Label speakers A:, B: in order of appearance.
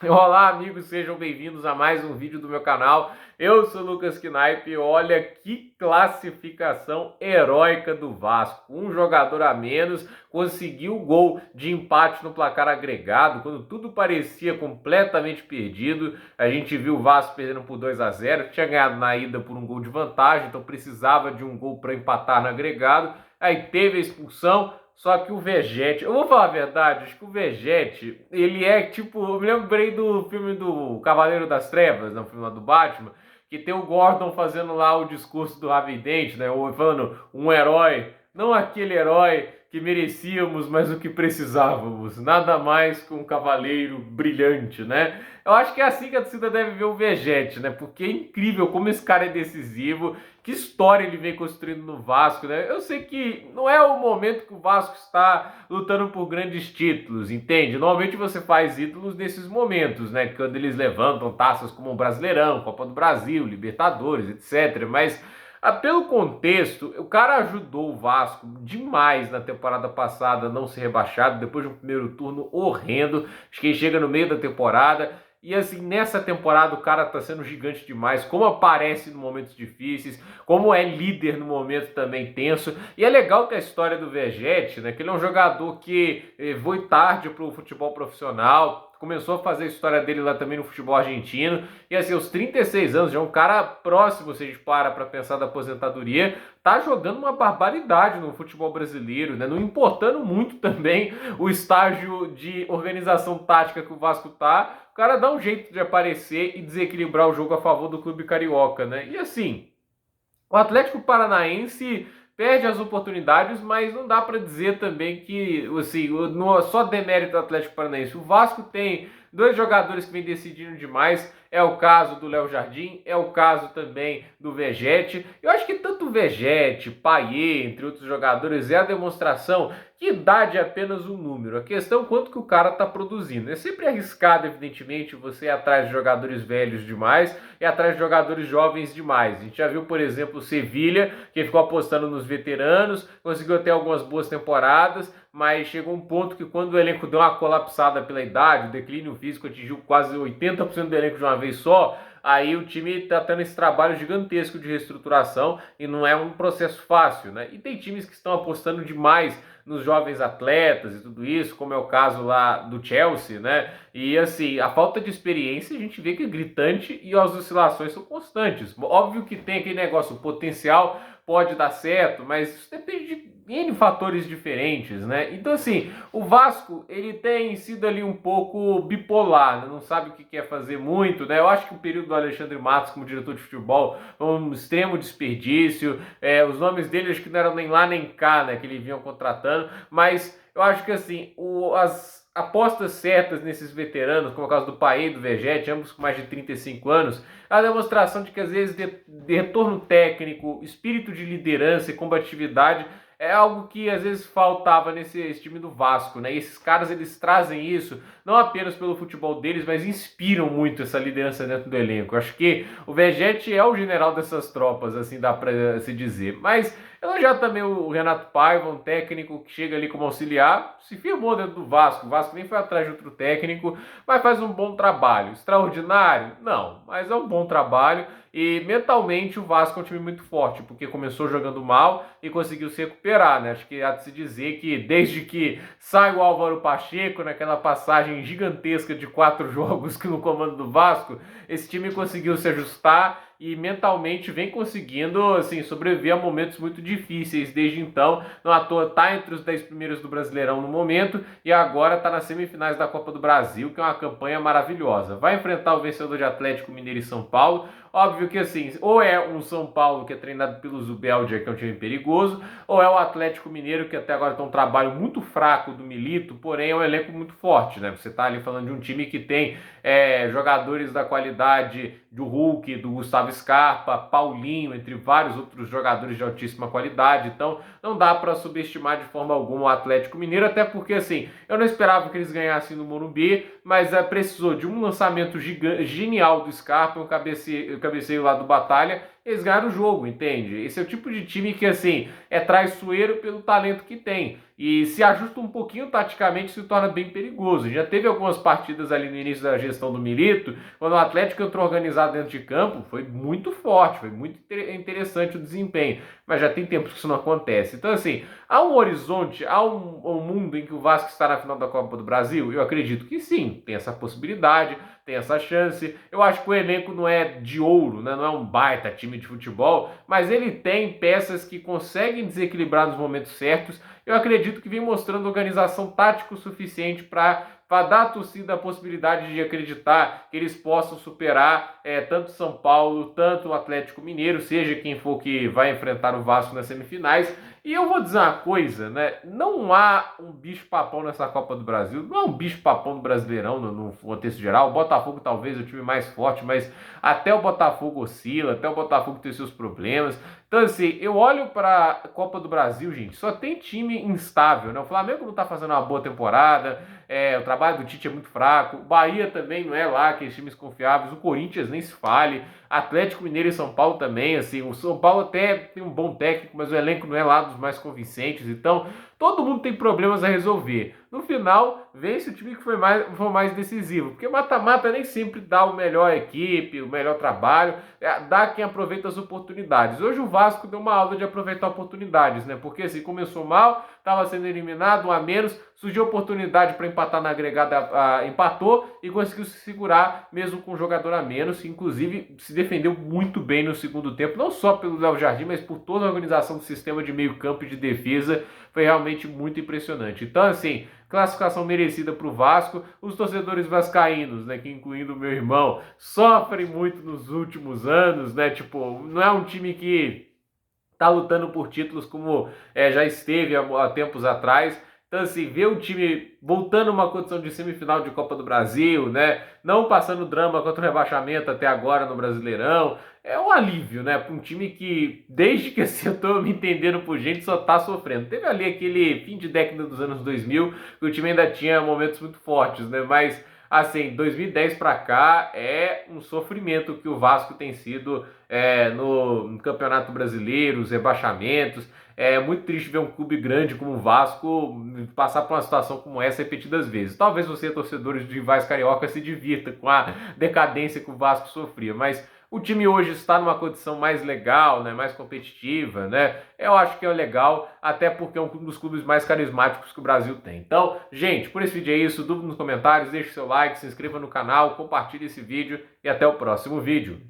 A: Olá, amigos, sejam bem-vindos a mais um vídeo do meu canal. Eu sou o Lucas Knaip e olha que classificação heróica do Vasco. Um jogador a menos conseguiu o gol de empate no placar agregado, quando tudo parecia completamente perdido. A gente viu o Vasco perdendo por 2-0, tinha ganhado na ida por um gol de vantagem, então precisava de um gol para empatar no agregado. Aí teve a expulsão. Só que o Vegete, eu vou falar a verdade, acho que o Vegete, ele é tipo, eu me lembrei do filme do Cavaleiro das Trevas, no filme lá do Batman, que tem o Gordon fazendo lá o discurso do Harvey Dent, né, falando um herói, não aquele herói que merecíamos, mas o que precisávamos, nada mais que um cavaleiro brilhante, né? Eu acho que é assim que a torcida deve ver o Vegete, né? Porque é incrível como esse cara é decisivo, que história ele vem construindo no Vasco, né? Eu sei que não é o momento que o Vasco está lutando por grandes títulos, entende? Normalmente você faz ídolos nesses momentos, né? Quando eles levantam taças como o Brasileirão, Copa do Brasil, Libertadores, etc. Mas pelo contexto, o cara ajudou o Vasco demais na temporada passada a não ser rebaixado, depois de um primeiro turno horrendo. Acho que ele chega no meio da temporada. E assim, nessa temporada o cara tá sendo gigante demais, como aparece em momentos difíceis, como é líder no momento também tenso. E é legal que a história do Vegete, né, que ele é um jogador que foi tarde pro futebol profissional, começou a fazer a história dele lá também no futebol argentino, e assim, aos 36 anos, já é um cara próximo, se a gente para pensar da aposentadoria, tá jogando uma barbaridade no futebol brasileiro, né, não importando muito também o estágio de organização tática que o Vasco tá, o cara dá um jeito de aparecer e desequilibrar o jogo a favor do clube carioca, né? E assim, o Atlético Paranaense perde as oportunidades, mas não dá para dizer também que assim, só demérito do Atlético Paranaense. O Vasco tem dois jogadores que vem decidindo demais. É o caso do Léo Jardim, é o caso também do Vegete. Eu acho que tanto o Vegete, Payet, entre outros jogadores, é a demonstração que idade é apenas um número. A questão é quanto que o cara está produzindo. É sempre arriscado, evidentemente, você ir atrás de jogadores velhos demais e atrás de jogadores jovens demais. A gente já viu, por exemplo, o Sevilha, que ficou apostando nos veteranos, conseguiu até algumas boas temporadas, mas chegou um ponto que quando o elenco deu uma colapsada pela idade, o declínio físico atingiu quase 80% do elenco de uma vez só, aí o time está tendo esse trabalho gigantesco de reestruturação e não é um processo fácil, né? E tem times que estão apostando demais nos jovens atletas e tudo isso, como é o caso lá do Chelsea, né? E assim, a falta de experiência a gente vê que é gritante e as oscilações são constantes. Óbvio que tem aquele negócio, o potencial pode dar certo, mas isso depende de N fatores diferentes, né? Então, assim, o Vasco, ele tem sido ali um pouco bipolar, né? Não sabe o que quer fazer muito, né? Eu acho que o período do Alexandre Matos como diretor de futebol foi um extremo desperdício. Os nomes dele acho que não eram nem lá nem cá, né? Que eles vinham contratando, mas eu acho que, assim, as apostas certas nesses veteranos, como é o caso do Payet e do Vegete, ambos com mais de 35 anos, é a demonstração de que às vezes de retorno técnico, espírito de liderança e combatividade é algo que às vezes faltava nesse time do Vasco, né? E esses caras eles trazem isso não apenas pelo futebol deles, mas inspiram muito essa liderança dentro do elenco. Eu acho que o Vegete é o general dessas tropas, assim dá para se dizer. Mas elogiar também o Renato Paiva, um técnico que chega ali como auxiliar, se firmou dentro do Vasco. O Vasco nem foi atrás de outro técnico, mas faz um bom trabalho. Extraordinário? Não, mas é um bom trabalho. E mentalmente o Vasco é um time muito forte, porque começou jogando mal e conseguiu se recuperar, né? Acho que há de se dizer que desde que sai o Álvaro Pacheco, naquela passagem gigantesca de 4 jogos que no comando do Vasco, esse time conseguiu se ajustar e mentalmente vem conseguindo assim, sobreviver a momentos muito difíceis desde então. Não à toa tá entre os 10 primeiros do Brasileirão no momento e agora tá nas semifinais da Copa do Brasil, que é uma campanha maravilhosa. Vai enfrentar o vencedor de Atlético Mineiro e São Paulo. Óbvio que assim, ou é um São Paulo que é treinado pelo Zubeldia, que é um time perigoso, ou é o Atlético Mineiro, que até agora tem um trabalho muito fraco do Milito, porém é um elenco muito forte, né? Você tá ali falando de um time que tem jogadores da qualidade do Hulk, do Gustavo Scarpa, Paulinho, entre vários outros jogadores de altíssima qualidade. Então, não dá para subestimar de forma alguma o Atlético Mineiro, até porque, assim, eu não esperava que eles ganhassem no Morumbi, mas precisou de um lançamento genial do Scarpa, um cabeceio lá do Batalha, eles ganharam o jogo, entende? Esse é o tipo de time que, assim, é traiçoeiro pelo talento que tem. E se ajusta um pouquinho taticamente, se torna bem perigoso. Já teve algumas partidas ali no início da gestão do Milito, quando o Atlético entrou organizado dentro de campo, foi muito forte, foi muito interessante o desempenho. Mas já tem tempo que isso não acontece. Então, assim, há um horizonte, há um mundo em que o Vasco está na final da Copa do Brasil? Eu acredito que sim, tem essa possibilidade, tem essa chance. Eu acho que o elenco não é de ouro, né? Não é um baita time de futebol, mas ele tem peças que conseguem desequilibrar nos momentos certos. Eu acredito que vem mostrando organização tática o suficiente para dar à torcida a possibilidade de acreditar que eles possam superar tanto São Paulo, tanto o Atlético Mineiro, seja quem for que vai enfrentar o Vasco nas semifinais. E eu vou dizer uma coisa, né? Não há um bicho-papão nessa Copa do Brasil, não há um bicho-papão do Brasileirão no contexto geral. O Botafogo talvez é o time mais forte, mas até o Botafogo oscila, até o Botafogo tem seus problemas. Então, assim, eu olho para a Copa do Brasil, gente, só tem time instável, né? O Flamengo não tá fazendo uma boa temporada, o trabalho do Tite é muito fraco, o Bahia também não é lá aqueles times confiáveis, o Corinthians nem se fale, Atlético Mineiro e São Paulo também, assim, o São Paulo até tem um bom técnico, mas o elenco não é lá dos mais convincentes, então todo mundo tem problemas a resolver. No final, vence o time que foi mais decisivo, porque mata-mata nem sempre dá o melhor equipe, o melhor trabalho, dá quem aproveita as oportunidades. Hoje o Vasco deu uma aula de aproveitar oportunidades, né? Porque assim, começou mal, estava sendo eliminado, um a menos, surgiu oportunidade para empatar na agregada, empatou e conseguiu se segurar mesmo com um jogador a menos, inclusive se defendeu muito bem no segundo tempo, não só pelo Léo Jardim, mas por toda a organização do sistema de meio campo e de defesa, foi realmente muito impressionante. Então, assim, classificação merecida para o Vasco. Os torcedores vascaínos, né, que incluindo o meu irmão, sofrem muito nos últimos anos, né? Tipo, não é um time que tá lutando por títulos como já esteve há tempos atrás. Então, assim, ver o time voltando a uma condição de semifinal de Copa do Brasil, né? Não passando drama contra o rebaixamento até agora no Brasileirão, é um alívio, né? Para um time que, desde que assim, eu tô me entendendo por gente, só tá sofrendo. Teve ali aquele fim de década dos anos 2000, que o time ainda tinha momentos muito fortes, né? Mas, assim, 2010 para cá é um sofrimento que o Vasco tem sido no Campeonato Brasileiro, os rebaixamentos. É muito triste ver um clube grande como o Vasco passar por uma situação como essa repetidas vezes. Talvez você, torcedores de rivais carioca, se divirta com a decadência que o Vasco sofria, mas o time hoje está numa condição mais legal, né, mais competitiva, né? Eu acho que é legal, até porque é um dos clubes mais carismáticos que o Brasil tem. Então, gente, por esse vídeo é isso. Dúvida nos comentários, deixe seu like, se inscreva no canal, compartilhe esse vídeo e até o próximo vídeo.